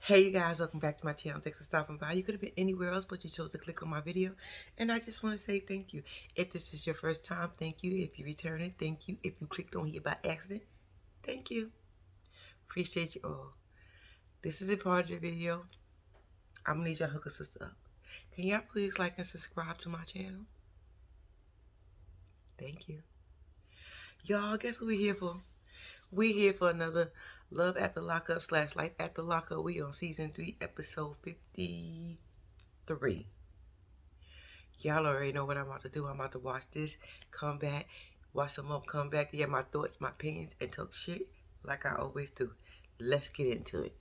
Hey you guys, welcome back to my channel. Thanks for stopping by. You could have been anywhere else, but you chose to click on my video. And I just want to say thank you. If this is your first time, thank you. If you return it, thank you. If you clicked on here by accident, thank you. Appreciate you all. This is the part of the video. I'm going to need y'all to hook a sister up. Can y'all please like and subscribe to my channel? Thank you. Y'all, guess what we're here for? We're here for another Love After Lockup / Life After Lockup. We on season 3, episode 53. Y'all already know what I'm about to do. I'm about to watch this, come back, watch some more, come back, get my thoughts, my opinions, and talk shit like I always do. Let's get into it.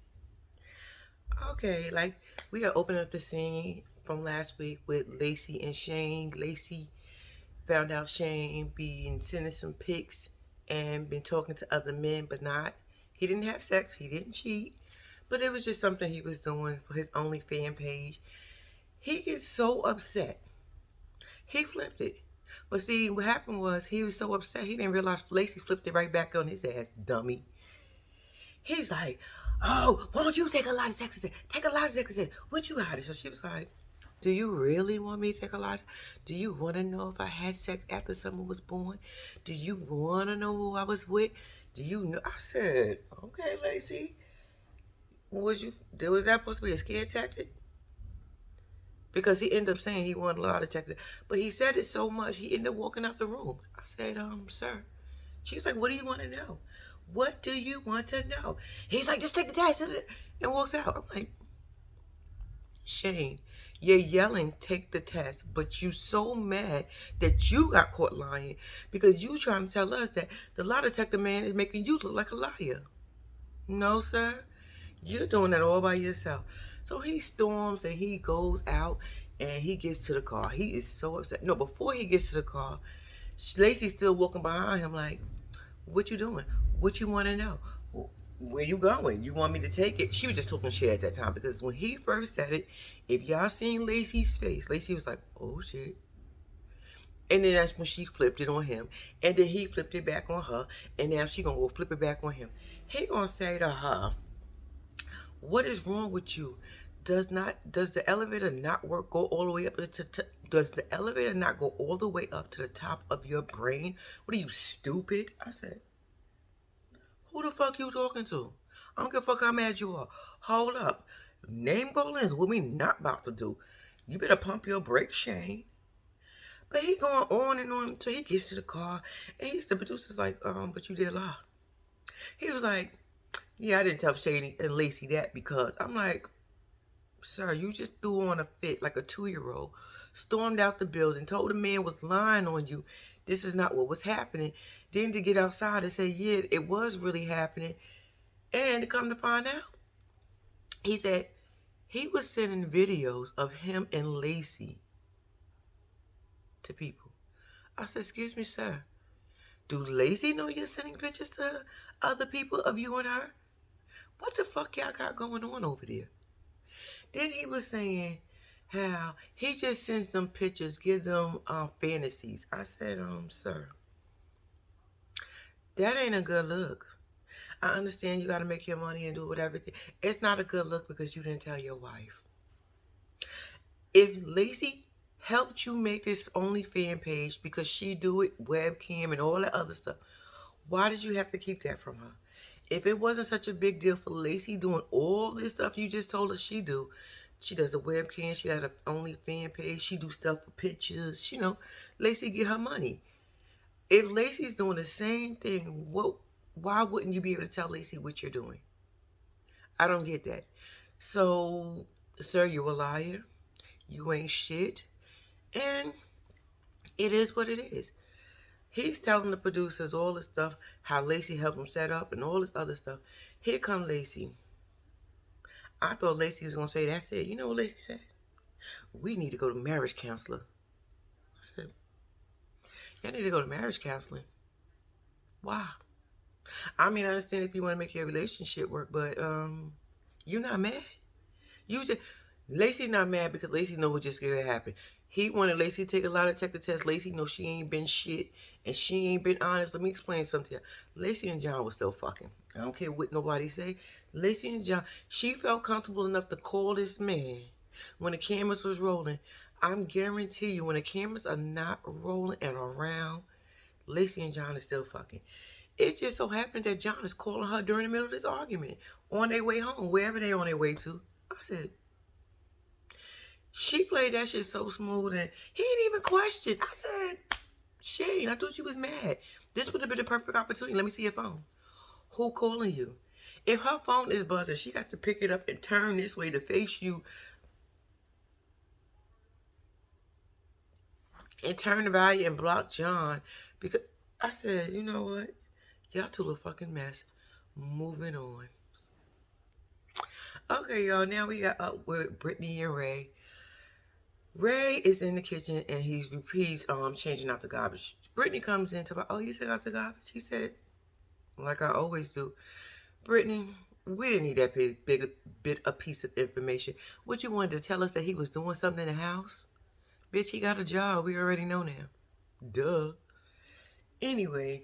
Okay, like we are opening up the scene from last week with Lacey and Shane. Lacey found out Shane been sending some pics and been talking to other men, but not. He didn't have sex. He didn't cheat. But it was just something he was doing for his OnlyFans page. He gets so upset. He flipped it. But see, what happened was he was so upset he didn't realize Lacey flipped it right back on his ass, dummy. He's like, oh, why don't you take a lot of Texas? Take a lot of Texas. What you got? So she was like, do you really want me to take a lot? Do you want to know if I had sex after someone was born? Do you want to know who I was with? Do you know? I said, okay, Lacey. Was that supposed to be a scare tactic? Because he ended up saying he wanted a lot of Texas. But he said it so much, he ended up walking out the room. I said, sir. She's like, what do you want to know? What do you want to know? He's like, just take the test. And walks out. I'm like, Shane, you're yelling, take the test, but you so mad that you got caught lying because you trying to tell us that the lie detector man is making you look like a liar. No, sir. You're doing that all by yourself. So he storms and he goes out and he gets to the car. He is so upset. No, before he gets to the car, Lacey's still walking behind him like, what you doing? What you want to know? Where you going? You want me to take it? She was just talking shit at that time because when he first said it, if y'all seen Lacey's face, Lacey was like, oh shit. And then that's when she flipped it on him. And then he flipped it back on her. And now she gonna go flip it back on him. He gonna say to her, what is wrong with you? Does the elevator not work? Go all the way up does the elevator not go all the way up to the top of your brain? What are you, stupid? I said, who the fuck you talking to? I don't give a fuck how mad you are. Hold up. Name calling's what we not about to do. You better pump your brakes, Shane. But he going on and on until he gets to the car. And the producer's like, but you did lie. He was like, yeah, I didn't tell Shane and Lacey that because I'm like, sir, you just threw on a fit like a 2-year-old, stormed out the building, told the man was lying on you. This is not what was happening. Then to get outside and say, yeah, it was really happening. And to come to find out, he said he was sending videos of him and Lacey to people. I said, excuse me, sir. Do Lacey know you're sending pictures to other people of you and her? What the fuck y'all got going on over there? Then he was saying how he just sends them pictures, give them fantasies. I said, sir, that ain't a good look. I understand you got to make your money and do whatever. It's not a good look because you didn't tell your wife. If Lacey helped you make this OnlyFans page because she do it, webcam and all that other stuff, why did you have to keep that from her? If it wasn't such a big deal for Lacey doing all this stuff you just told us she do, she does a webcam, she has an OnlyFans page, she do stuff for pictures, Lacey get her money. If Lacey's doing the same thing, why wouldn't you be able to tell Lacey what you're doing? I don't get that. So, sir, you're a liar. You ain't shit. And it is what it is. He's telling the producers all this stuff, how Lacey helped him set up and all this other stuff. Here come Lacey. I thought Lacey was going to say, that's it. You know what Lacey said? We need to go to marriage counselor. I said, y'all need to go to marriage counseling. Why? I mean, I understand if you want to make your relationship work, but you're not mad. Lacey's not mad because Lacey knows what just going to happen. He wanted Lacey to take a lie detector test. Lacey know she ain't been shit and she ain't been honest. Let me explain something to you. Lacey and John was still fucking. I don't care what nobody say. Lacey and John, she felt comfortable enough to call this man when the cameras was rolling. I'm guarantee you, when the cameras are not rolling and around, Lacey and John is still fucking. It just so happened that John is calling her during the middle of this argument on their way home, wherever they on their way to. I said, she played that shit so smooth and he didn't even question. I said, Shane, I thought you was mad. This would have been the perfect opportunity. Let me see your phone. Who calling you? If her phone is buzzing, she got to pick it up and turn this way to face you and turn the volume and block John. Because I said, you know what? Y'all two a fucking mess. Moving on. Okay, y'all. Now we got up with Brittany and Ray. Ray is in the kitchen and he's changing out the garbage. Brittany comes in to about, oh, you took out the garbage? He said, like I always do. Brittany, we didn't need that big bit a piece of information. What, you wanted to tell us that he was doing something in the house? Bitch, he got a job. We already know now. Duh. Anyway,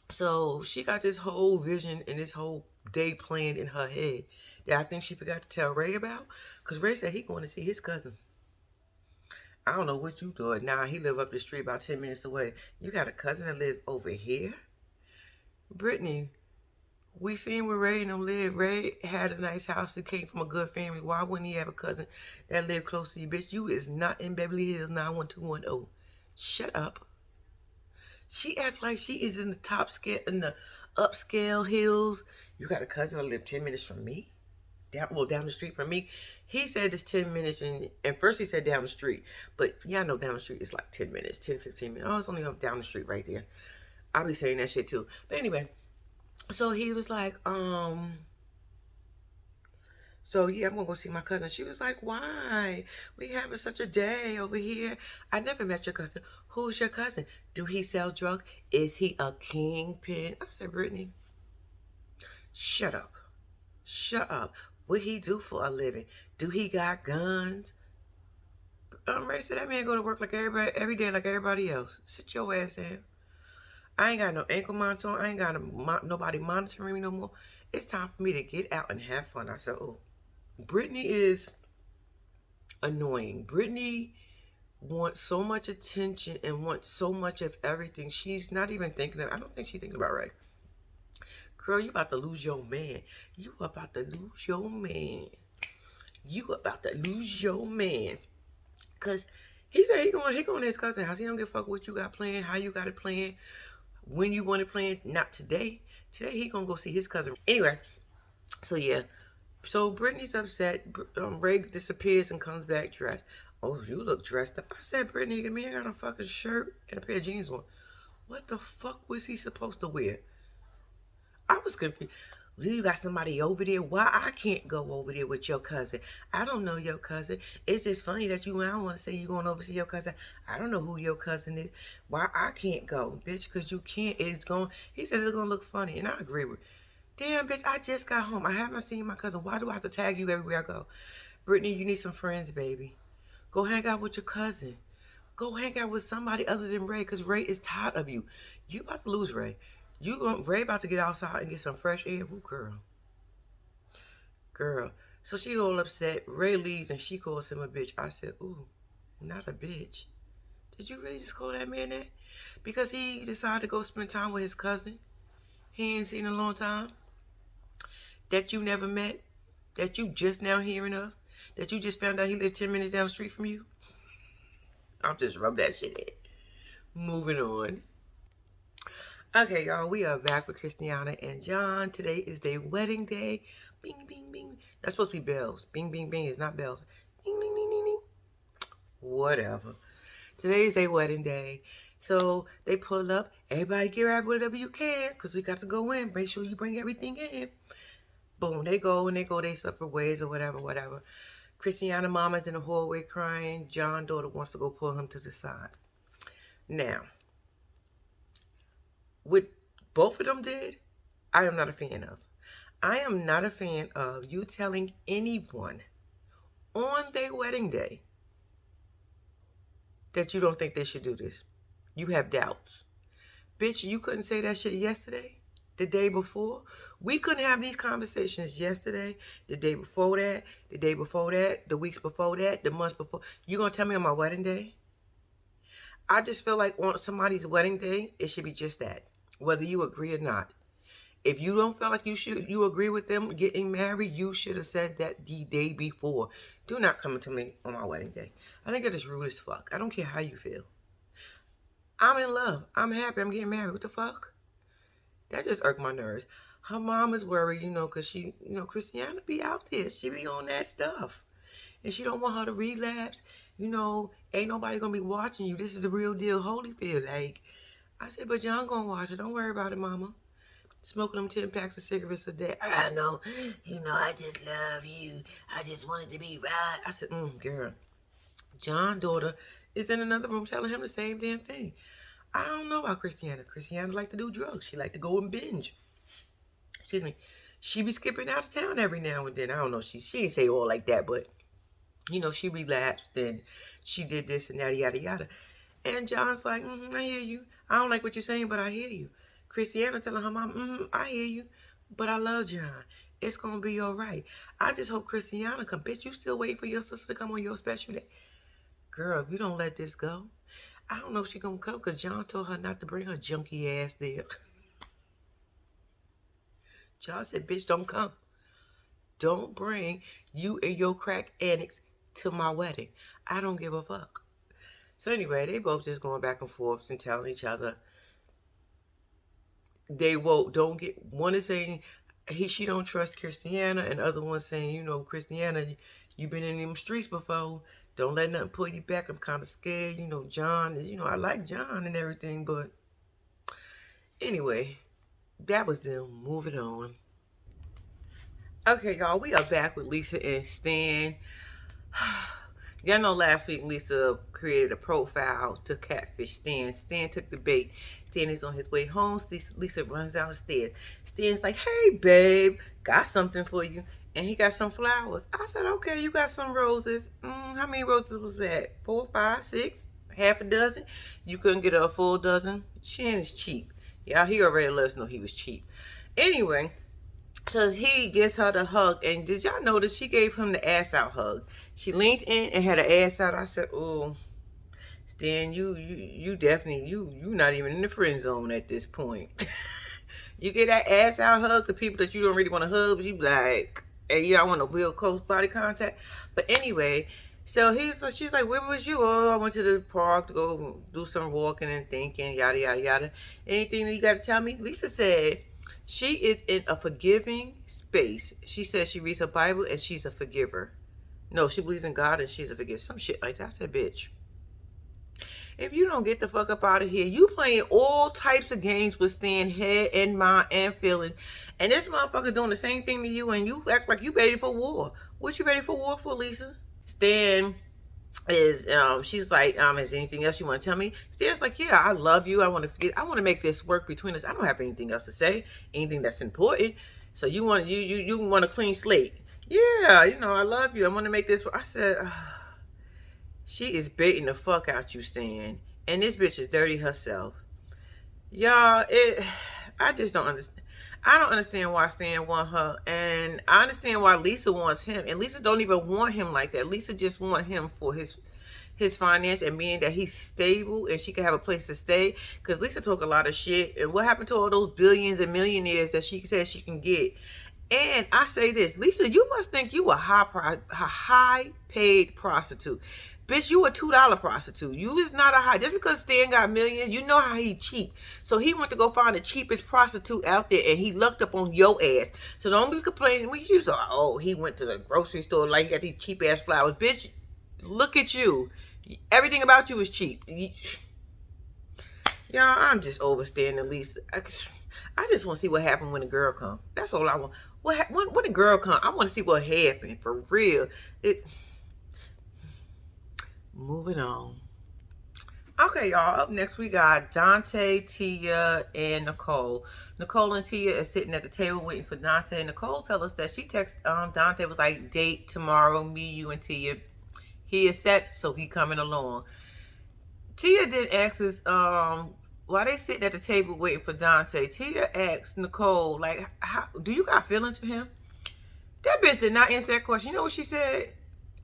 so she got this whole vision and this whole day planned in her head that I think she forgot to tell Ray about. Because Ray said he going to see his cousin. I don't know what you thought. Nah, he live up the street about 10 minutes away. You got a cousin that live over here? Brittany, we seen where Ray and them live. Ray had a nice house that came from a good family. Why wouldn't he have a cousin that lived close to you? Bitch, you is not in Beverly Hills 91210. Shut up. She act like she is in the upscale hills. You got a cousin that live 10 minutes from me? Down the street from me. He said it's 10 minutes, and first he said down the street. But yeah, I know down the street is like 10 minutes, 10, 15 minutes. Oh, it's only up down the street right there. I'll be saying that shit too. But anyway, so he was like, so yeah, I'm gonna go see my cousin. She was like, why? We having such a day over here. I never met your cousin. Who's your cousin? Do he sell drugs? Is he a kingpin? I said, Brittany, shut up. Shut up. What he do for a living? Do he got guns? Ray said, that man go to work like every day like everybody else. Sit your ass down. I ain't got no ankle monitor on. I ain't got nobody monitoring me no more. It's time for me to get out and have fun. I said, oh, Brittany is annoying. Brittany wants so much attention and wants so much of everything. She's not even thinking I don't think she's thinking about Ray. Girl, you about to lose your man. You about to lose your man. You about to lose your man. Because he said he going to his cousin's house. He don't give a fuck what you got planned, how you got it planned, when you want it planned. Not today. Today he going to go see his cousin. Anyway, so yeah. So Brittany's upset. Ray disappears and comes back dressed. Oh, you look dressed up. I said, Brittany, the man got a fucking shirt and a pair of jeans on. What the fuck was he supposed to wear? I was confused. You got somebody over there. Why I can't go over there with your cousin? I don't know your cousin. It's just funny that I don't want to say you going over to see your cousin. I don't know who your cousin is. Why I can't go, bitch? Because you can't. He said it's going to look funny. And I agree with. Damn, bitch, I just got home. I haven't seen my cousin. Why do I have to tag you everywhere I go? Brittany, you need some friends, baby. Go hang out with your cousin. Go hang out with somebody other than Ray, because Ray is tired of you. You about to lose Ray. Ray about to get outside and get some fresh air. Ooh, girl. So she all upset. Ray leaves and she calls him a bitch. I said, ooh, not a bitch. Did you really just call that man that? Because he decided to go spend time with his cousin he ain't seen in a long time, that you never met, that you just now hearing of, that you just found out he lived 10 minutes down the street from you. I'll just rub that shit in. Moving on. Okay, y'all, we are back with Christiana and John. Today is their wedding day. Bing, bing, bing. That's supposed to be bells. Bing, bing, bing. It's not bells. Bing, bing, bing, bing, bing. Whatever. Today is their wedding day. So they pull up. Everybody grab whatever you can, because we got to go in. Make sure you bring everything in. Boom, they go their separate ways or whatever. Christiana mama's in the hallway crying. John's daughter wants to go pull him to the side. Now, what both of them did, I am not a fan of. I am not a fan of you telling anyone on their wedding day that you don't think they should do this. You have doubts. Bitch, you couldn't say that shit yesterday? The day before? We couldn't have these conversations yesterday, the day before that, the day before that, the weeks before that, the months before. You gonna tell me on my wedding day? I just feel like on somebody's wedding day, it should be just that, whether you agree or not. If you don't feel like you agree with them getting married, you should have said that the day before. Do not come to me on my wedding day. I think that is rude as fuck. I don't care how you feel. I'm in love. I'm happy. I'm getting married. What the fuck? That just irked my nerves. Her mom is worried, because she, Christiana be out there. She be on that stuff. And she don't want her to relapse. Ain't nobody gonna be watching you. This is the real deal Holyfield. Like, I said, but John gonna watch it. Don't worry about it, mama. Smoking them 10 packs of cigarettes a day. I know. I just love you. I just wanted to be right. I said, girl. John's daughter is in another room telling him the same damn thing. I don't know about Christiana. Christiana like to do drugs. She like to go and binge. Excuse me. She be skipping out of town every now and then. I don't know. She ain't say all like that, but she relapsed and she did this and that, yada yada. And John's like, I hear you. I don't like what you're saying, but I hear you. Christiana telling her mom, I hear you, but I love John. It's gonna be all right. I just hope Christiana come. Bitch, you still waiting for your sister to come on your special day? Girl, if you don't let this go, I don't know if she gonna come because John told her not to bring her junky ass there. John said, bitch, don't come. Don't bring you and your crack addicts to my wedding. I don't give a fuck. So anyway, they both just going back and forth and telling each other. They don't get, one is saying she don't trust Christiana, and the other one saying, Christiana, you've been in them streets before. Don't let nothing pull you back. I'm kind of scared. John, I like John and everything, but anyway, that was them. Moving on. Okay, y'all, we are back with Lisa and Stan. Y'all know last week Lisa created a profile to catfish Stan. Stan took the bait. Stan is on his way home. Lisa runs down the stairs. Stan's like, hey, babe, got something for you. And he got some flowers. I said, okay, you got some roses. How many roses was that? 4, 5, 6? Half a dozen? You couldn't get her a full dozen? Stan is cheap. Yeah, he already let us know he was cheap. Anyway, so he gets her the hug. And did y'all notice she gave him the ass out hug? She leaned in and had her ass out. I said, oh, Stan, you definitely, you not even in the friend zone at this point. You get that ass out hug to people that you don't really want to hug, but you be like, hey, you don't want a real close body contact. But anyway, so she's like, where was you? Oh, I went to the park to go do some walking and thinking, yada, yada, yada. Anything that you got to tell me? Lisa said she is in a forgiving space. She says she reads her Bible and she's a forgiver. No, she believes in God and she's a forgiver. Some shit like that. I said, bitch, if you don't get the fuck up out of here, you playing all types of games with Stan head and mind and feeling. And this motherfucker doing the same thing to you and you act like you ready for war. What you ready for war for, Lisa? Stan is, she's like, is there anything else you want to tell me? Stan's like, yeah, I love you. I want to make this work between us. I don't have anything else to say. Anything that's important. So you want a clean slate. Yeah, I love you. I want to make this. I said, she is baiting the fuck out you, Stan. And this bitch is dirty herself. Y'all, I just don't understand. I don't understand why Stan want her. And I understand why Lisa wants him. And Lisa don't even want him like that. Lisa just want him for his finance and meaning that he's stable and she can have a place to stay. Because Lisa talk a lot of shit. And what happened to all those billions and millionaires that she says she can get? And I say this, Lisa, you must think you a high paid prostitute. Bitch, you a $2 prostitute. You is not a high. Just because Stan got millions, you know how he cheap. So he went to go find the cheapest prostitute out there and he lucked up on your ass. So don't be complaining. We use, oh, he went to the grocery store like he got these cheap ass flowers. Bitch, look at you. Everything about you is cheap. Y'all, I'm just overstanding Lisa. I just want to see what happened when the girl come. That's all I want. When the girl come, I want to see what happened for real. Moving on. Okay, y'all. Up next, we got Dante, Tia, and Nicole. Nicole and Tia are sitting at the table waiting for Dante. And Nicole tells us that she texted Dante, was like, date tomorrow, me, you, and Tia. He is set, so he coming along. Tia didn't ask us, while they sitting at the table waiting for Dante, Tia asked Nicole, like, how, do you got feelings for him? That bitch did not answer that question. You know what she said?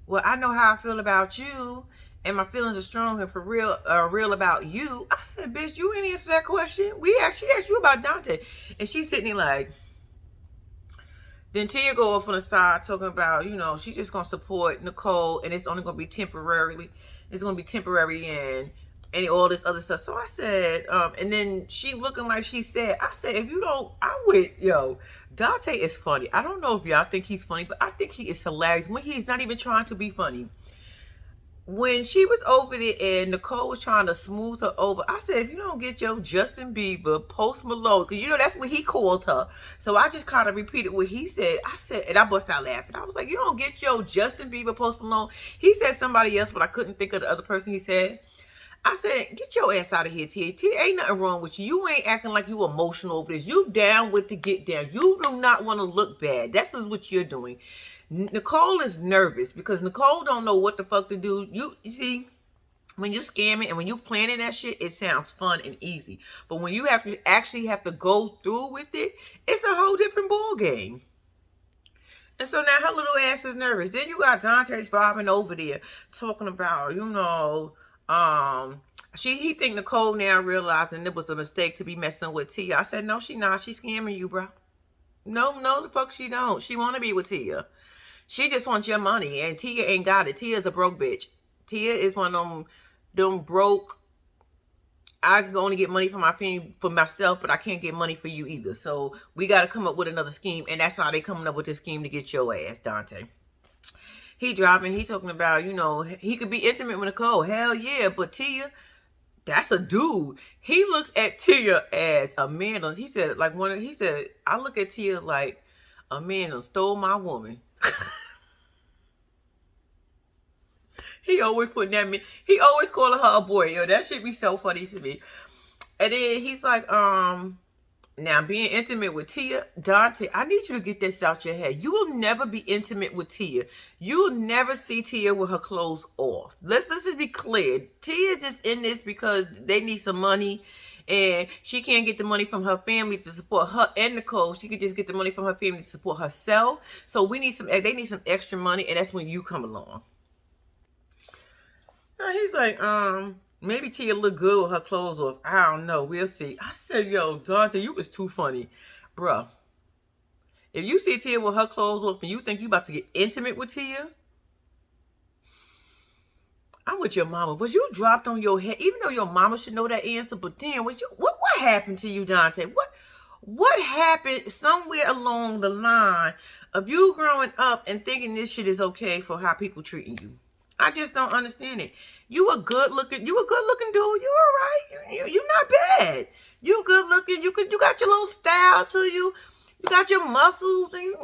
Well, I know how I feel about you, and my feelings are strong and for real, real about you. I said, bitch, you ain't answer that question. She asked you about Dante, and she's sitting there like. Then Tia go off on the side talking about, she's just gonna support Nicole, and it's only gonna be temporarily. It's gonna be temporary, and all this other stuff. So I said, and then she looking like she said, I said, if you don't, I would, Dante is funny. I don't know if y'all think he's funny, but I think he is hilarious when he's not even trying to be funny. When she was over there and Nicole was trying to smooth her over, I said, if you don't get your Justin Bieber, Post Malone, because that's what he called her. So I just kind of repeated what he said. I said, and I bust out laughing. I was like, you don't get your Justin Bieber, Post Malone. He said somebody else, but I couldn't think of the other person he said. I said, get your ass out of here, Tia. Tia, ain't nothing wrong with you. You ain't acting like you emotional over this. You down with the get down. You do not want to look bad. That's what you're doing. Nicole is nervous because Nicole don't know what the fuck to do. You see, when you scamming and when you planning that shit, it sounds fun and easy. But when you actually have to go through with it, it's a whole different ball game. And so now her little ass is nervous. Then you got Dante driving over there talking about, he think Nicole now realizing it was a mistake to be messing with Tia. I said, no, she not. She's scamming you, bro. No, the fuck she don't. She want to be with Tia. She just wants your money, and Tia ain't got it. Tia's a broke bitch. Tia is one of them broke. I can only get money for my family, for myself, but I can't get money for you either. So we got to come up with another scheme, and that's how they coming up with this scheme to get your ass, Dante. He driving. He talking about, he could be intimate with Nicole. Hell yeah, but Tia, that's a dude. He looks at Tia as a man. He said, I look at Tia like a man who stole my woman. He always putting that me. He always calling her a boy. That shit be so funny to me. And then he's like, now being intimate with Tia, Dante, I need you to get this out your head. You will never be intimate with Tia. You will never see Tia with her clothes off. Let's just be clear. Tia's just in this because they need some money. And she can't get the money from her family to support her and Nicole. She could just get the money from her family to support herself. So they need some extra money, and that's when you come along. He's like, maybe Tia look good with her clothes off. I don't know. We'll see. I said, yo, Dante, you was too funny. Bruh. If you see Tia with her clothes off and you think you about to get intimate with Tia, I'm with your mama. Was you dropped on your head? Even though your mama should know that answer, but then what happened to you, Dante? What happened somewhere along the line of you growing up and thinking this shit is okay for how people treating you? I just don't understand it. You a good looking dude. You all right. You're not bad. You good looking. You got your little style to you. You got your muscles, and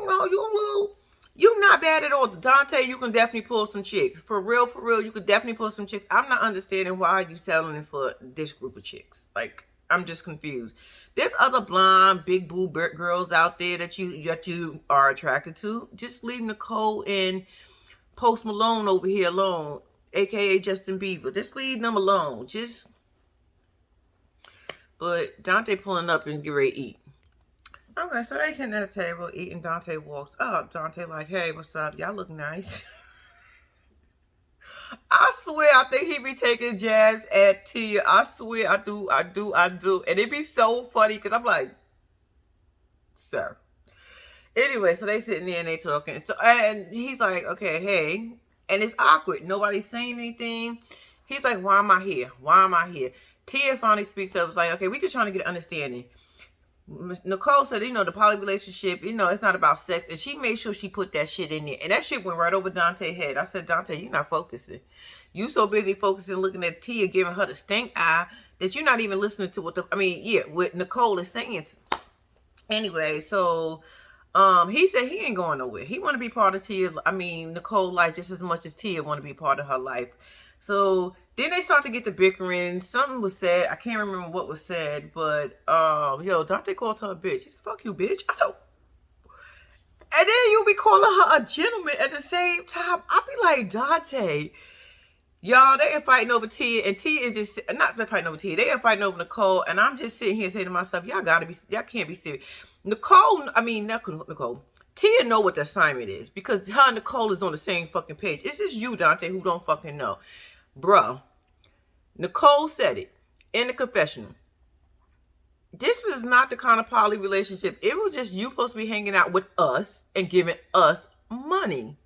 you're not bad at all. Dante, you can definitely pull some chicks. For real, you could definitely pull some chicks. I'm not understanding why you settling for this group of chicks. Like, I'm just confused. There's other blonde, big boob girls out there that you are attracted to. Just leave Nicole and Post Malone over here alone, aka Justin Bieber. Just leave them alone. But Dante pulling up and get ready to eat. Okay, so they came at the table eating. Dante walks up. Dante like, hey, what's up? Y'all look nice. I swear, I think he be taking jabs at Tia. I swear, I do. And it be so funny because I'm like, sir. Anyway, so they sitting there and they talking. So, and he's like, okay, hey. And it's awkward. Nobody's saying anything. He's like, why am I here? Tia finally speaks up. It's like, okay, we just trying to get an understanding. Nicole said, the poly relationship, it's not about sex. And she made sure she put that shit in there. And that shit went right over Dante's head. I said, Dante, you're not focusing. You so busy focusing, looking at Tia, giving her the stink eye, that you're not even listening to what Nicole is saying. Anyway, so he said he ain't going nowhere. He want to be part of Nicole's life just as much as Tia want to be part of her life. So then they start to get the bickering. Something was said. I can't remember what was said, but Dante called her a bitch. He said, fuck you, bitch. I said, and then you be calling her a gentleman at the same time. I be like, Dante, Y'all, they are fighting over Tia, and Tia is just not fighting over Tia. They are fighting over Nicole, and I'm just sitting here saying to myself, y'all can't be serious. Not Nicole. Tia know what the assignment is because her and Nicole is on the same fucking page. It's just you, Dante, who don't fucking know, bruh. Nicole said it in the confessional. This is not the kind of poly relationship. It was just you supposed to be hanging out with us and giving us money.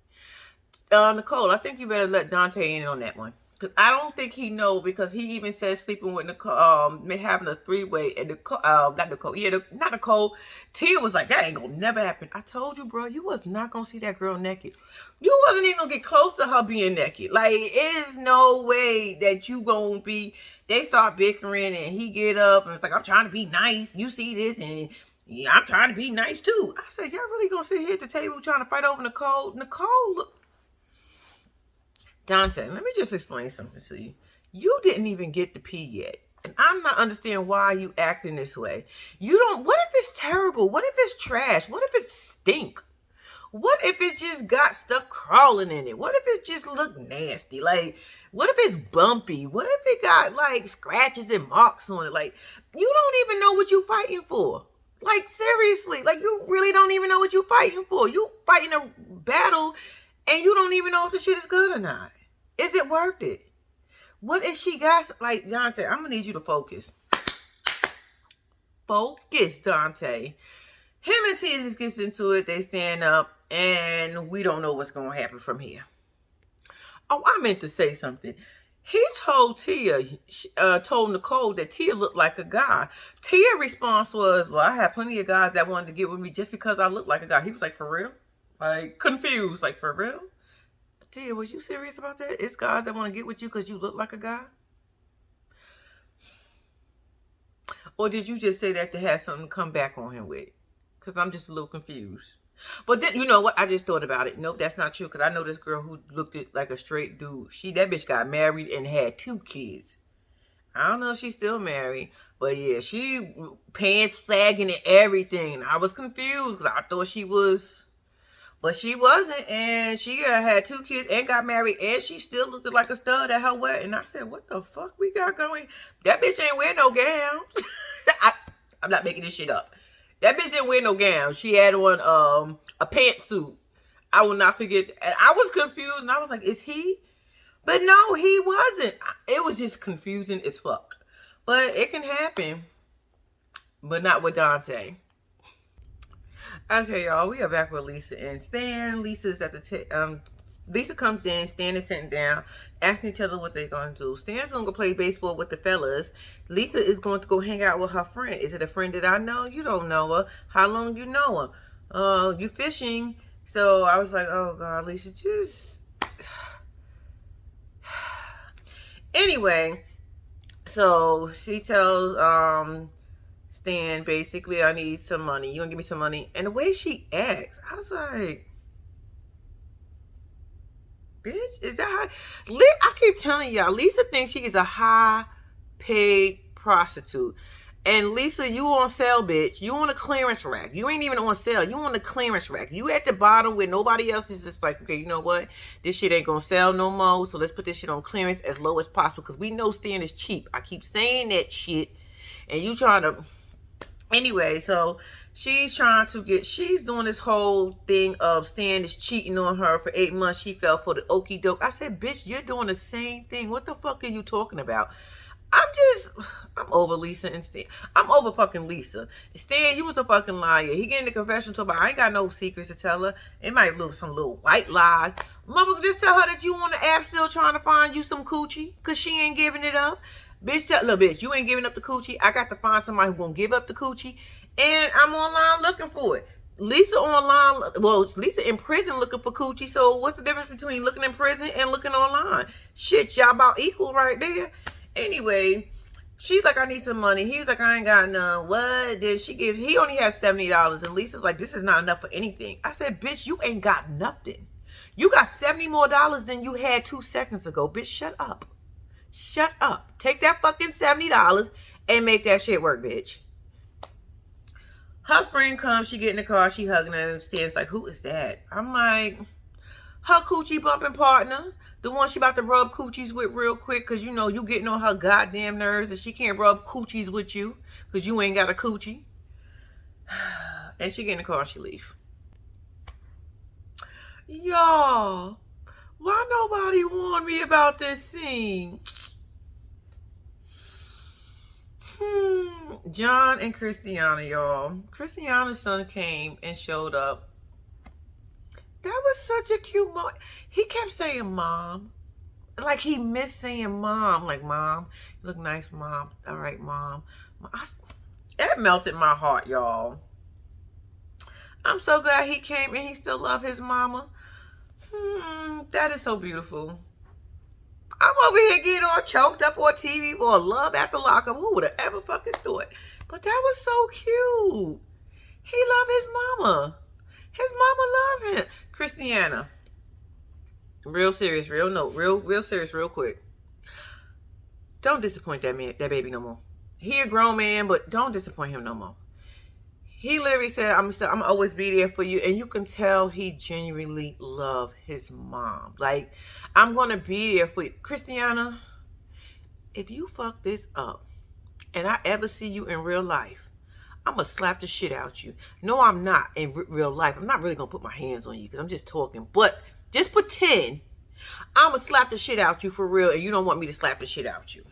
Nicole, I think you better let Dante in on that one. Because I don't think he know, because he even said sleeping with Nicole, having a three-way, and Nicole, not Nicole, not Nicole. Tia was like, that ain't gonna never happen. I told you, bro, you was not gonna see that girl naked. You wasn't even gonna get close to her being naked. Like, it is no way that you gonna be, they start bickering, and he get up, and it's like, I'm trying to be nice. You see this, and yeah, I'm trying to be nice, too. I said, y'all really gonna sit here at the table trying to fight over Nicole? Nicole, look. Dante, let me just explain something to you. You didn't even get the pee yet. And I'm not understanding why you acting this way. What if it's terrible? What if it's trash? What if it stink? What if it just got stuff crawling in it? What if it just look nasty? Like, what if it's bumpy? What if it got like scratches and marks on it? Like, you don't even know what you fighting for. Like, seriously, like you really don't even know what you fighting for. You fighting a battle and you don't even know if the shit is good or not. Is it worth it? What if she got, like, Dante, I'm going to need you to focus. Focus, Dante. Him and Tia just gets into it. They stand up, and we don't know what's going to happen from here. Oh, I meant to say something. He told Nicole that Tia looked like a guy. Tia's response was, well, I had plenty of guys that wanted to get with me just because I looked like a guy. He was like, for real? Like, confused, like, for real? Tia, was you serious about that? It's guys that want to get with you because you look like a guy? Or did you just say that to have something to come back on him with? Because I'm just a little confused. But then, you know what? I just thought about it. Nope, that's not true. Because I know this girl who looked like a straight dude. That bitch got married and had 2 kids. I don't know if she's still married. But yeah, she pants sagging and everything. I was confused because I thought she was... But she wasn't, and she had 2 kids and got married, and she still looked like a stud at her wedding. And I said, what the fuck we got going? That bitch ain't wear no gown. I'm not making this shit up. That bitch didn't wear no gown. She had on a pantsuit. I will not forget. And I was confused, and I was like, is he? But no, he wasn't. It was just confusing as fuck. But it can happen. But not with Dante. Okay, y'all, we are back with Lisa and Stan. Lisa's at the Lisa comes in, Stan is sitting down, asking each other what they're going to do. Stan's going to go play baseball with the fellas. Lisa is going to go hang out with her friend. Is it a friend that I know? You don't know her. How long you know her? You fishing. So I was like, oh, God, Lisa, just... Anyway, so she tells... Stan, basically, I need some money. You gonna give me some money? And the way she acts, I was like, bitch, is that high? I keep telling y'all, Lisa thinks she is a high-paid prostitute. And Lisa, you on sale, bitch. You on a clearance rack. You ain't even on sale. You on the clearance rack. You at the bottom where nobody else is just like, okay, you know what? This shit ain't gonna sell no more, so let's put this shit on clearance as low as possible because we know Stan is cheap. I keep saying that shit, and you trying to... Anyway, so she's doing this whole thing of Stan is cheating on her for 8 months. She fell for the okie doke. I said, bitch, you're doing the same thing. What the fuck are you talking about? I'm over Lisa and Stan. I'm over fucking Lisa. Stan, you was a fucking liar. He getting the confession to her, but I ain't got no secrets to tell her. It might look some little white lies. Motherfucker, just tell her that you on the app still trying to find you some coochie because she ain't giving it up. Bitch, look, bitch, you ain't giving up the coochie. I got to find somebody who's going to give up the coochie. And I'm online looking for it. Lisa online, well, Lisa in prison looking for coochie. So what's the difference between looking in prison and looking online? Shit, y'all about equal right there. Anyway, she's like, I need some money. He was like, I ain't got none. What? Then he only has $70. And Lisa's like, this is not enough for anything. I said, bitch, you ain't got nothing. You got $70 more than you had 2 seconds ago. Bitch, shut up. Shut up. Take that fucking $70 and make that shit work, bitch. Her friend comes, she get in the car, she hugging her and Stan's like, who is that? I'm like, her coochie bumping partner. The one she about to rub coochies with real quick because you know you getting on her goddamn nerves and she can't rub coochies with you because you ain't got a coochie. And she get in the car and she leave. Y'all, why nobody warned me about this scene? John and Christiana, y'all. Christiana's son came and showed up. That was such a cute moment. He kept saying mom. Like he missed saying mom. Like, mom, you look nice, mom. All right, mom. That melted my heart, y'all. I'm so glad he came and he still loved his mama. That is so beautiful. I'm over here getting all choked up on TV for Love After Lockup. Who would have ever fucking thought? But that was so cute. He loved his mama. His mama loved him. Christiana. Real serious, real note. Real serious, real quick. Don't disappoint that man, that baby no more. He a grown man, but don't disappoint him no more. He literally said, I'm always be there for you. And you can tell he genuinely loved his mom. Like, I'm going to be there for you. Christiana, if you fuck this up and I ever see you in real life, I'm going to slap the shit out you. No, I'm not in real life. I'm not really going to put my hands on you because I'm just talking. But just pretend I'm going to slap the shit out you for real and you don't want me to slap the shit out you.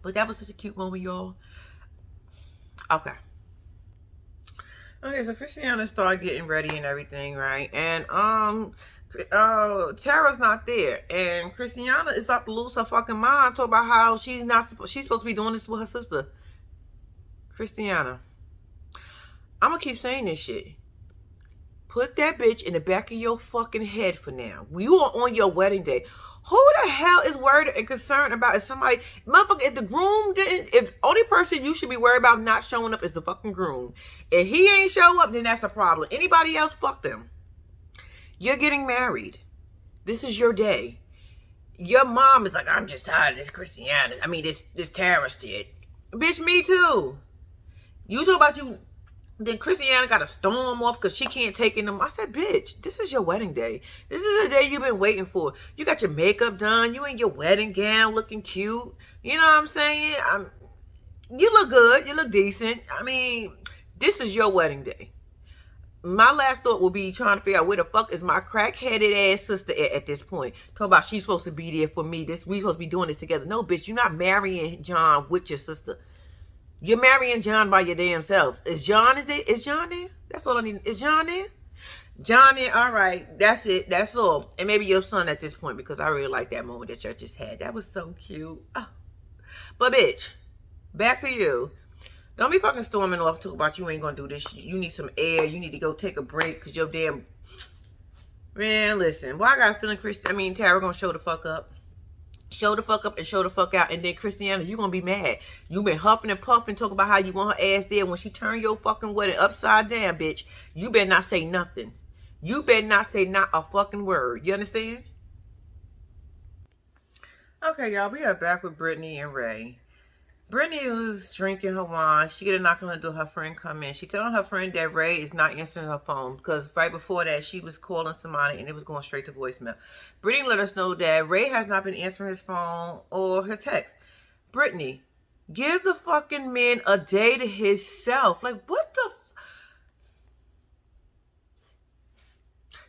But that was such a cute moment, y'all. Okay. Okay, so Christiana started getting ready and everything, right? And Tara's not there, and Christiana is about to lose her fucking mind. Talk about how she's supposed to be doing this with her sister. Christiana, I'm gonna keep saying this shit. Put that bitch in the back of your fucking head for now. You are on your wedding day. Who the hell is worried and concerned about if somebody, motherfucker, if the groom didn't, if only person you should be worried about not showing up is the fucking groom. If he ain't show up, then that's a problem. Anybody else, fuck them. You're getting married. This is your day. Your mom is like, I'm just tired of this Christiana. I mean, this Tara shit. Bitch, me too. You talk about you. Then Christiana got to storm off because she can't take in them. I said, bitch, this is your wedding day. This is the day you've been waiting for. You got your makeup done. You in your wedding gown looking cute. You know what I'm saying? You look good. You look decent. I mean, this is your wedding day. My last thought will be trying to figure out where the fuck is my crack-headed ass sister at this point. Talk about she's supposed to be there for me. We supposed to be doing this together. No, bitch, you're not marrying John with your sister. You're marrying John by your damn self. Is John there? Is John there? That's all I need. Is John there? John there? All right. That's it. That's all. And maybe your son at this point because I really like that moment that y'all just had. That was so cute. Oh. But bitch, back to you. Don't be fucking storming off talk about you ain't gonna do this. You need some air. You need to go take a break because your damn... Man, listen. Well, I got a feeling Tara gonna show the fuck up. Show the fuck up and show the fuck out. And then Christiana, you gonna be mad. You been huffing and puffing, talking about how you want her ass there. When she turn your fucking wedding upside down, bitch, you better not say nothing. You better not say not a fucking word. You understand? Okay, y'all, we are back with Brittany and Ray. Brittany was drinking her wine. She get a knock on the door. Her friend come in. She telling her friend that Ray is not answering her phone because right before that, she was calling somebody and it was going straight to voicemail. Brittany let us know that Ray has not been answering his phone or her text. Brittany, give the fucking man a day to himself. Like, what the...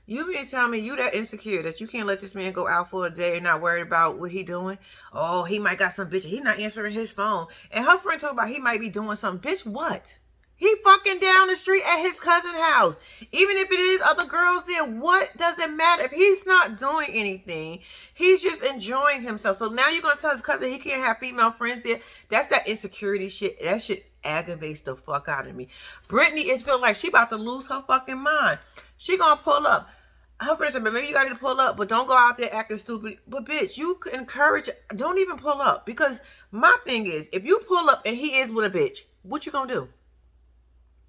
You mean to tell me you that insecure that you can't let this man go out for a day and not worried about what he doing? Oh, he might got some bitch. He's not answering his phone. And her friend talk about he might be doing something. Bitch, what? He fucking down the street at his cousin's house. Even if it is other girls there, what does it matter? If he's not doing anything, he's just enjoying himself. So now you're going to tell his cousin he can't have female friends there? That's that insecurity shit. That shit aggravates the fuck out of me. Brittany is feeling like she about to lose her fucking mind. She going to pull up. Her friend said, but maybe you got to pull up, but don't go out there acting stupid. But bitch, you encourage, don't even pull up. Because my thing is, if you pull up and he is with a bitch, what you going to do?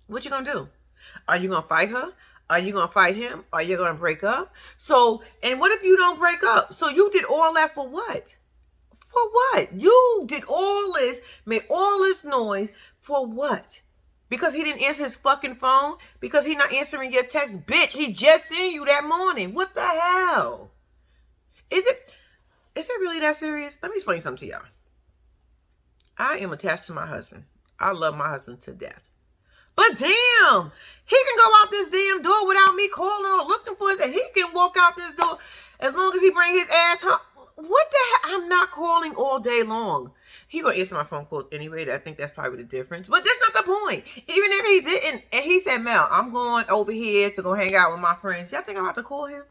What you going to do? Are you going to fight her? Are you going to fight him? Are you going to break up? So, and what if you don't break up? So you did all that for what? For what? You did all this, made all this noise for what? Because he didn't answer his fucking phone? Because he not answering your text? Bitch, he just seen you that morning. What the hell? Is it really that serious? Let me explain something to y'all. I am attached to my husband. I love my husband to death. But damn, he can go out this damn door without me calling or looking for us, and he can walk out this door as long as he bring his ass home. What the heck? I'm not calling all day long. He gonna answer my phone calls anyway. I think that's probably the difference. But that's not the point. Even if he didn't, and he said, Mel, I'm going over here to go hang out with my friends. Y'all think I'm about to call him?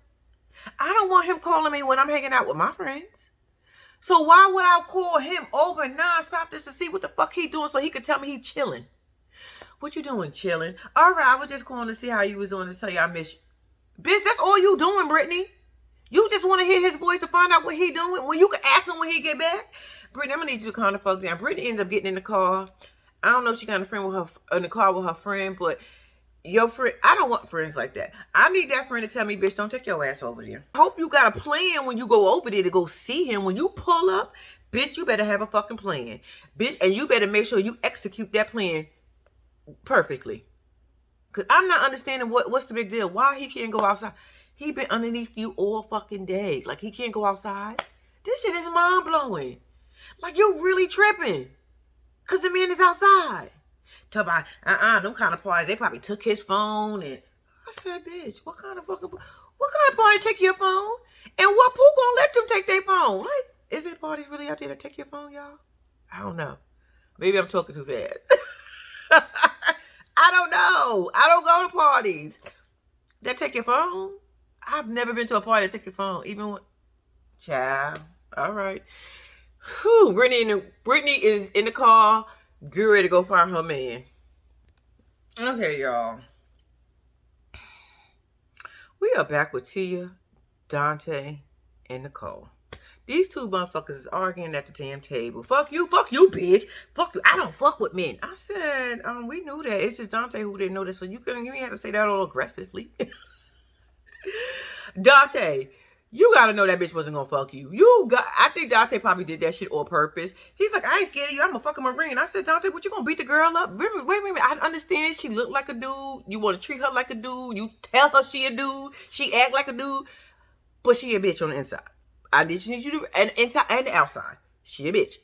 I don't want him calling me when I'm hanging out with my friends. So why would I call him over nonstop just to see what the fuck he doing so he could tell me he chilling? What you doing, chilling? All right, I was just calling to see how you was doing to tell you I miss you. Bitch, that's all you doing, Brittany. You just want to hear his voice to find out what he doing when you can ask him when he get back. Brittany, I'm going to need you to calm the fuck down. Brittany ends up getting in the car. I don't know if she got a friend with her in the car with her friend, but your friend, I don't want friends like that. I need that friend to tell me, bitch, don't take your ass over there. I hope you got a plan when you go over there to go see him. When you pull up, bitch, you better have a fucking plan. Bitch, and you better make sure you execute that plan perfectly. Because I'm not understanding what's the big deal. Why he can't go outside? He been underneath you all fucking day. Like, he can't go outside? This shit is mind-blowing. Like, you really tripping. Because the man is outside. Talk about, them kind of parties, they probably took his phone. And I said, bitch, what kind of party take your phone? And what, who gonna let them take their phone? Like, is there parties really out there that take your phone, y'all? I don't know. Maybe I'm talking too fast. I don't know. I don't go to parties that take your phone. I've never been to a party that take your phone. Even when... Child. All right. Whew. Brittany is in the car, get ready to go find her man. Okay, y'all. We are back with Tia, Dante, and Nicole. These two motherfuckers is arguing at the damn table. Fuck you, bitch. Fuck you. I don't fuck with men. I said, we knew that. It's just Dante who didn't know that. So you ain't have to say that all aggressively. Dante, you gotta know that bitch wasn't gonna fuck you. I think Dante probably did that shit on purpose. He's like, I ain't scared of you. I'm gonna fuck a Marine. I said, Dante, what you gonna beat the girl up? Wait a minute. I understand she looked like a dude. You want to treat her like a dude. You tell her she a dude. She act like a dude. But she a bitch on the inside. I just need you to, and inside and the outside. She a bitch.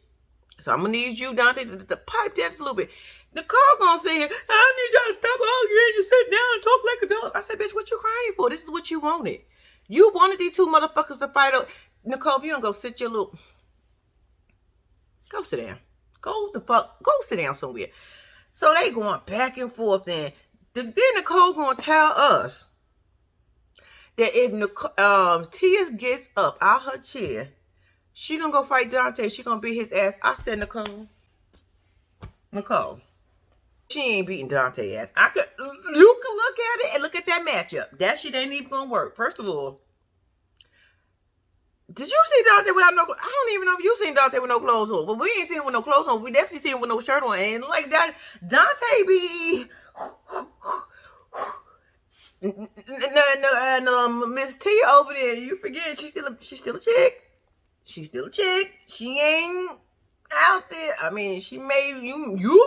So I'm gonna need you, Dante, to pipe dance a little bit. Nicole gonna say, I need y'all to stop arguing. You sit down and talk like a dog. I said, bitch, what you crying for? This is what you wanted. You wanted these two motherfuckers to fight up. Nicole, if you don't go sit your little... Go sit down. Go sit down somewhere. So they going back and forth. And then Nicole gonna tell us that if Tia gets up out her chair, she gonna go fight Dante. She gonna beat his ass. I said, Nicole, she ain't beating Dante's ass. You can look at it and look at that matchup. That shit ain't even gonna work. First of all, did you see Dante without no clothes? I don't even know if you seen Dante with no clothes on. But we ain't seen him with no clothes on. We definitely seen him with no shirt on. And like that, Dante be... No, Miss T over there, you forget, she's still a chick. She's still a chick. She ain't out there. I mean, you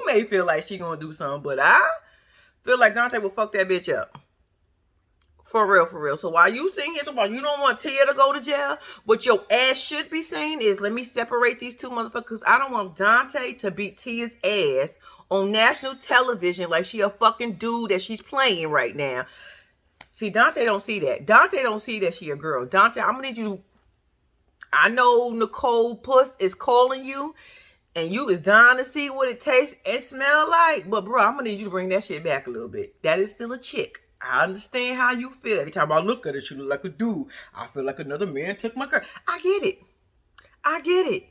may feel like she gonna do something, but I feel like Dante will fuck that bitch up. For real. So while you sitting here talking about you don't want Tia to go to jail, what your ass should be saying is, let me separate these two motherfuckers. I don't want Dante to beat Tia's ass on national television like she a fucking dude that she's playing right now. See, Dante don't see that. Dante don't see that she a girl. Dante, I'm gonna need you. I know Nicole Puss is calling you, and you is dying to see what it tastes and smell like. But bro, I'm gonna need you to bring that shit back a little bit. That is still a chick. I understand how you feel. Every time I look at her, she look like a dude. I feel like another man took my girl. I get it.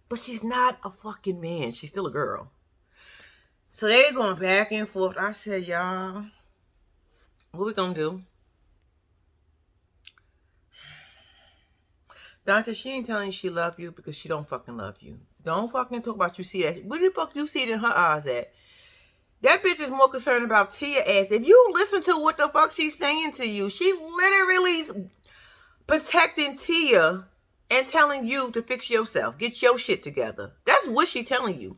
But she's not a fucking man. She's still a girl. So they're going back and forth. I said, y'all, what we gonna do? Dante, she ain't telling you she love you because she don't fucking love you. Don't fucking talk about you see that. Where the fuck you see it in her eyes at? That bitch is more concerned about Tia ass. If you listen to what the fuck she's saying to you, she literally protecting Tia and telling you to fix yourself. Get your shit together. That's what she's telling you.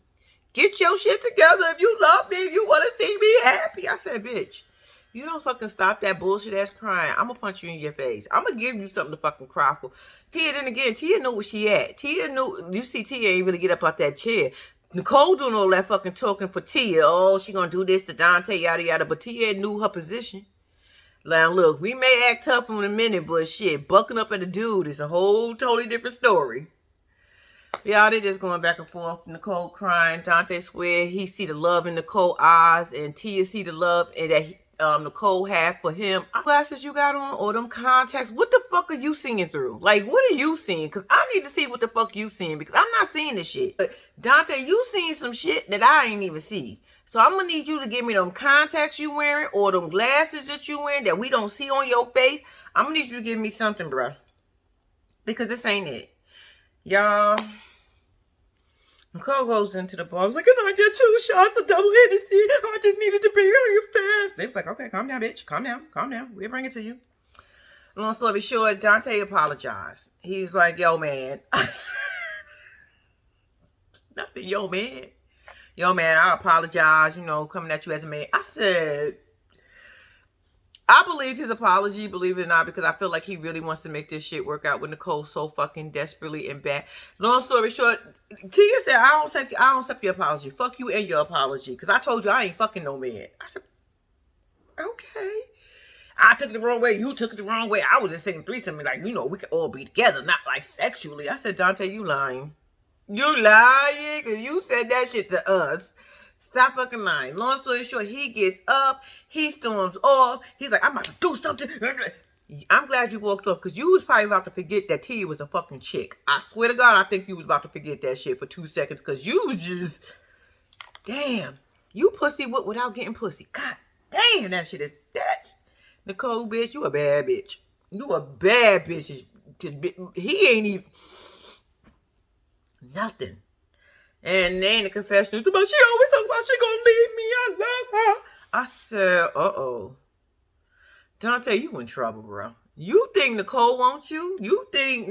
Get your shit together. If you love me, if you want to see me happy. I said, bitch, You don't fucking stop that bullshit ass crying, I'm gonna punch you in your face. I'm gonna give you something to fucking cry for. Tia, then again, Tia knew where she at. Tia knew, you see, Tia ain't really get up out that chair. Nicole doing all that fucking talking for Tia. Oh, she gonna do this to Dante, yada yada. But Tia knew her position. Now look, we may act tough in a minute, but shit, bucking up at a dude is a whole totally different story. Y'all, they just going back and forth. Nicole crying. Dante swear he see the love in Nicole's eyes, and Tia see the love and that Nicole had for him. Glasses you got on, or them contacts? What the fuck are you seeing through? Like, what are you seeing? Because I need to see what the fuck you seeing, because I'm not seeing this shit. But Dante, you seen some shit that I ain't even see. So I'm gonna need you to give me them contacts you wearing, or them glasses that you wearing that we don't see on your face. I'm gonna need you to give me something, bruh, because this ain't it. Y'all, Nicole goes into the bar. I was like, can I get 2 shots of double Hennessy? I just needed to be on you fast. They was like, okay, calm down, bitch. Calm down. Calm down. We'll bring it to you. Long story short, Dante apologized. He's like, yo, man. Nothing, yo, man. Yo, man, I apologize, coming at you as a man. I said, I believed his apology, believe it or not, because I feel like he really wants to make this shit work out with Nicole so fucking desperately and bad. Long story short, Tia said, I don't accept your apology. Fuck you and your apology. Because I told you I ain't fucking no man. I said, okay. I took it the wrong way. You took it the wrong way. I was just saying threesome, like, we could all be together, not like sexually. I said, Dante, you lying. You lying, because you said that shit to us. Stop fucking lying. Long story short, he gets up. He storms off. He's like, I'm about to do something. I'm glad you walked off, because you was probably about to forget that Tia was a fucking chick. I swear to God, I think you was about to forget that shit for 2 seconds, because you was just, damn. You pussy whipped without getting pussy. God damn, that shit is, that. Nicole, bitch, you a bad bitch. You a bad bitch. He ain't even, nothing. And then the confession was about, she always talk about she gonna leave me. I love her. I said, uh-oh. Dante, you in trouble, bro. You think Nicole wants you? You think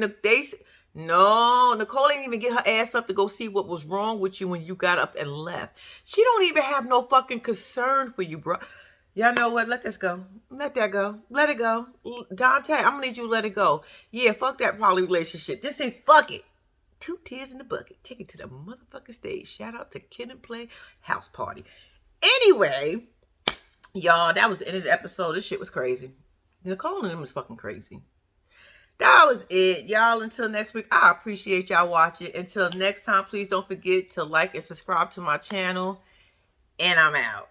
no, Nicole ain't even get her ass up to go see what was wrong with you when you got up and left. She don't even have no fucking concern for you, bro. Y'all know what? Let this go. Let that go. Let it go. Dante, I'm gonna need you to let it go. Yeah, fuck that poly relationship. Just say fuck it. 2 tears in the bucket. Take it to the motherfucking stage. Shout out to Kid and Play House Party. Anyway, y'all, that was the end of the episode. This shit was crazy. Nicole and them was fucking crazy. That was it. Y'all, until next week, I appreciate y'all watching. Until next time, please don't forget to like and subscribe to my channel. And I'm out.